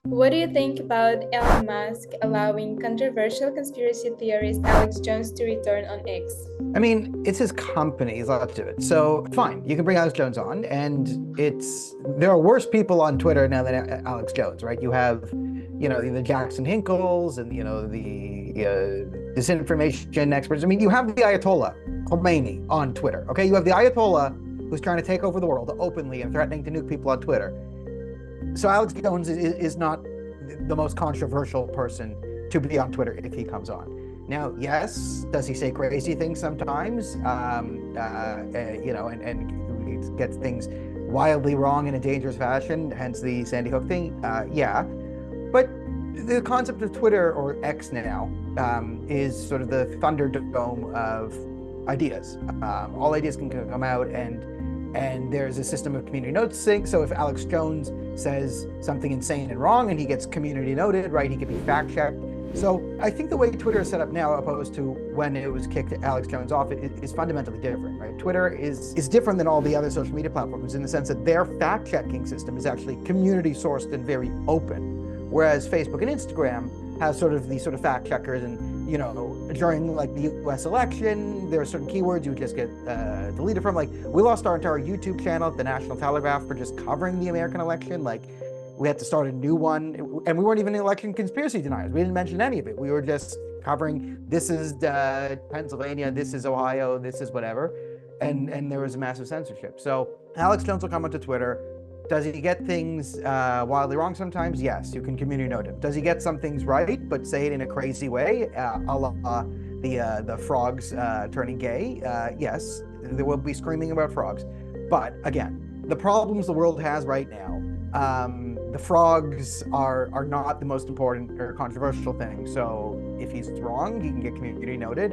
What do you think about Elon Musk allowing controversial conspiracy theorist Alex Jones to return on X? I mean, it's his company. He's allowed to do it. So fine, you can bring Alex Jones on, and it's there are worse people on Twitter now than Alex Jones, right? You have, the Jackson Hinkles and the disinformation experts. I mean, you have the Ayatollah Khomeini on Twitter. Okay, you have the Ayatollah who's trying to take over the world openly and threatening to nuke people on Twitter. So Alex Jones is not the most controversial person to be on Twitter if he comes on. Now, yes, does he say crazy things sometimes? And gets things wildly wrong in a dangerous fashion, hence the Sandy Hook thing. Yeah, but the concept of Twitter, or X now, is sort of the Thunderdome of ideas. All ideas can come out, and there's a system of community noticing. So if Alex Jones says something insane and wrong, and he gets community noted, right, he can be fact checked. So I think the way Twitter is set up now, opposed to when it was kicked Alex Jones off, is fundamentally different, right? Twitter is different than all the other social media platforms in the sense that their fact-checking system is actually community-sourced and very open, whereas Facebook and Instagram have sort of these sort of fact-checkers, and during like the U.S. election, there are certain keywords you would just get deleted from. Like, we lost our entire YouTube channel, the National Telegraph, for just covering the American election. Like, we had to start a new one, and we weren't even election conspiracy deniers. We didn't mention any of it. We were just covering, this is Pennsylvania, this is Ohio, this is whatever, and there was a massive censorship. So Alex Jones will come onto Twitter. Does he get things wildly wrong sometimes? Yes, you can community note him. Does he get some things right, but say it in a crazy way, a la the frogs turning gay? Yes, there will be screaming about frogs. But again, the problems the world has right now, the frogs are not the most important or controversial thing. So if he's wrong, he can get community noted.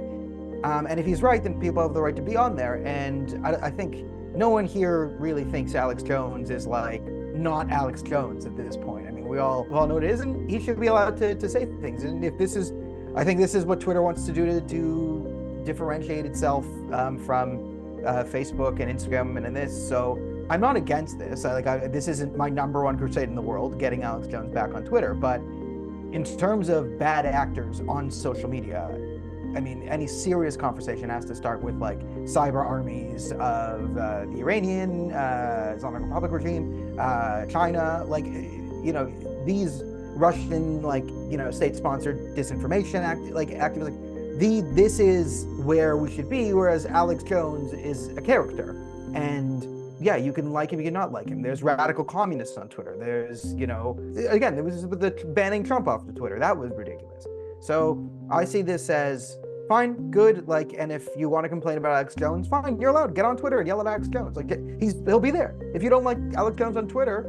And if he's right, then people have the right to be on there. And I think no one here really thinks Alex Jones is like not Alex Jones at this point. I mean, we all know what it is, and he should be allowed to say things. And if this is, I think this is what Twitter wants to do to differentiate itself from Facebook and Instagram and this. So I'm not against this. This isn't my number one crusade in the world, getting Alex Jones back on Twitter. But in terms of bad actors on social media, I mean, any serious conversation has to start with like cyber armies of the Iranian Islamic Republic regime, China, these Russian, state-sponsored disinformation activists. This is where we should be. Whereas Alex Jones is a character, and yeah, you can like him, you can not like him. There's radical communists on Twitter. There's, again, there was the banning Trump off of Twitter. That was ridiculous. So I see this as fine, good, and if you want to complain about Alex Jones, fine, you're allowed. Get on Twitter and yell at Alex Jones. He'll be there. If you don't like Alex Jones on Twitter,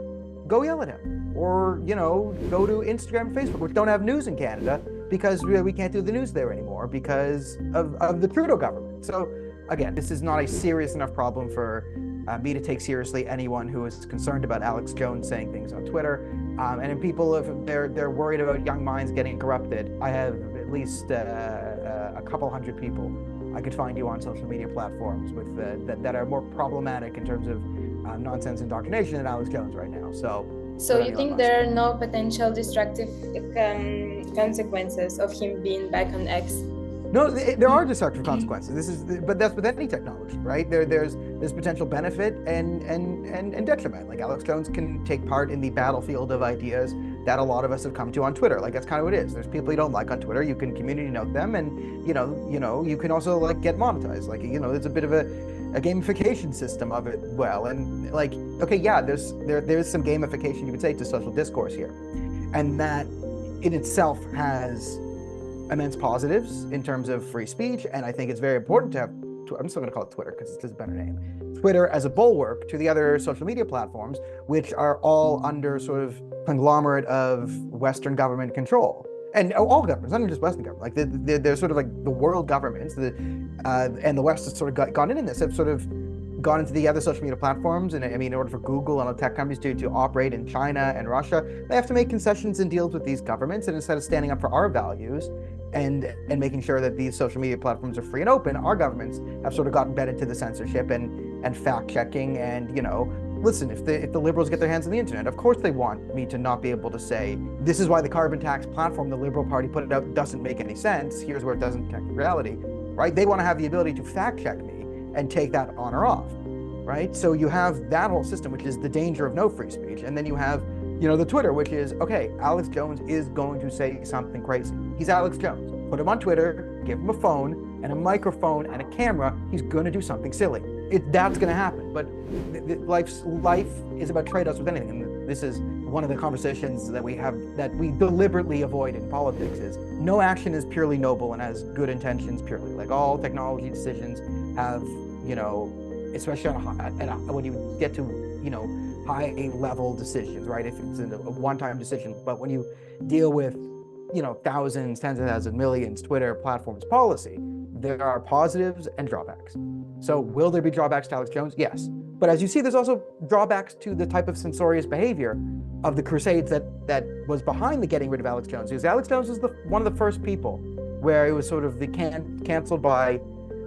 go yell at him. Or, go to Instagram and Facebook, which don't have news in Canada, because we can't do the news there anymore because of the Trudeau government. So again, this is not a serious enough problem for me to take seriously anyone who is concerned about Alex Jones saying things on Twitter. And if people, if they're worried about young minds getting corrupted, I have at least a couple hundred people I could find you on social media platforms with that are more problematic in terms of nonsense indoctrination than Alex Jones right now. So you think there are no potential destructive consequences of him being back on X? No, there are destructive consequences. But that's with any technology, right? There's potential benefit and detriment. Like, Alex Jones can take part in the battlefield of ideas that a lot of us have come to on Twitter. Like, that's kind of what it is. There's people you don't like on Twitter. You can community note them, and you can also get monetized. There's a bit of a gamification system of it. Well, and okay, yeah, there's some gamification, you could say, to social discourse here, and that in itself has immense positives in terms of free speech. And I think it's very important to have, I'm still going to call it Twitter because it's just a better name, Twitter as a bulwark to the other social media platforms, which are all under sort of conglomerate of Western government control. And all governments, not even just Western government, they're sort of like the world governments, and the West has sort of gone in this, have sort of gone into the other social media platforms. And I mean, in order for Google and other tech companies to operate in China and Russia, they have to make concessions and deals with these governments. And instead of standing up for our values and making sure that these social media platforms are free and open, our governments have sort of gotten bed into the censorship and fact checking and listen, if the liberals get their hands on the internet, of course they want me to not be able to say, this is why the carbon tax platform the Liberal Party put it out doesn't make any sense. Here's where it doesn't connect to reality, right? They want to have the ability to fact check me and take that on or off, right? So you have that whole system, which is the danger of no free speech. And then you have, the Twitter, which is, okay, Alex Jones is going to say something crazy. He's Alex Jones. Put him on Twitter, give him a phone and a microphone and a camera. He's going to do something silly. That's going to happen. But life is about trade-offs with anything. And this is one of the conversations that we have that we deliberately avoid in politics is no action is purely noble and has good intentions purely. Like all technology decisions have, especially when you get to, high level decisions, right? If it's a one-time decision, but when you deal with, thousands, tens of thousands, millions, Twitter platforms policy, there are positives and drawbacks. So will there be drawbacks to Alex Jones? Yes. But as you see, there's also drawbacks to the type of censorious behavior of the crusades that was behind the getting rid of Alex Jones. Because Alex Jones was one of the first people where it was sort of canceled by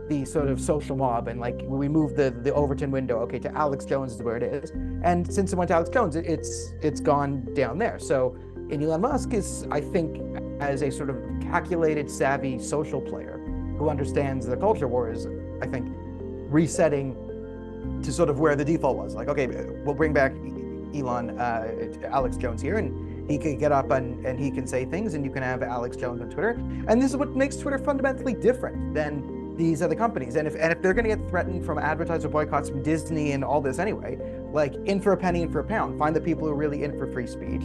the sort of social mob, and like we moved the Overton window, okay, to Alex Jones is where it is. And since it went to Alex Jones, it's gone down there. So Elon Musk is, I think, as a sort of calculated, savvy social player who understands the culture war, is, I think, resetting to sort of where the default was. Like, okay, we'll bring back Alex Jones here, and he can get up and he can say things, and you can have Alex Jones on Twitter. And this is what makes Twitter fundamentally different than these other companies. And if they're going to get threatened from advertiser boycotts from Disney and all this anyway, like in for a penny, in for a pound, find the people who are really in for free speech.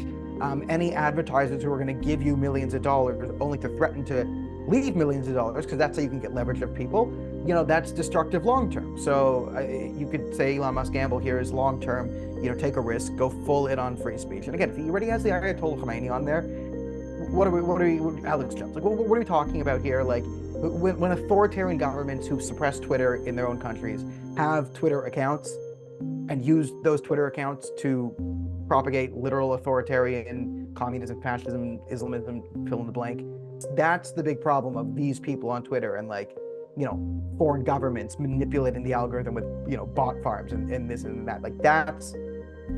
Any advertisers who are going to give you millions of dollars only to threaten to leave millions of dollars, because that's how you can get leverage of people, that's destructive long term. So you could say Elon Musk gamble here is long term, take a risk, go full in on free speech. And again, if he already has the Ayatollah Khomeini on there, what are we Alex Jones, like, what are we talking about here? Like, when authoritarian governments who suppress Twitter in their own countries have Twitter accounts and use those Twitter accounts to propagate literal authoritarian communism, fascism, Islamism, fill in the blank, that's the big problem of these people on Twitter, and like, foreign governments manipulating the algorithm with, bot farms and this and that. Like, that's,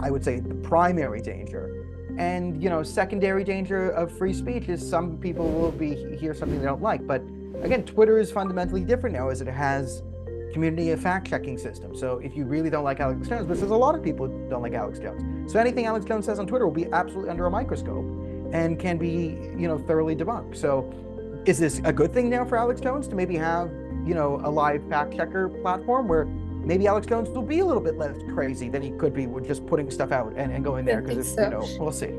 I would say, the primary danger. And, secondary danger of free speech is some people will hear something they don't like. But again, Twitter is fundamentally different now, as it has community of fact-checking system. So if you really don't like Alex Jones, but there's a lot of people who don't like Alex Jones. So anything Alex Jones says on Twitter will be absolutely under a microscope and can be, thoroughly debunked. So is this a good thing now for Alex Jones to maybe have, a live fact-checker platform where maybe Alex Jones will be a little bit less crazy than he could be with just putting stuff out and going there? Because, we'll see.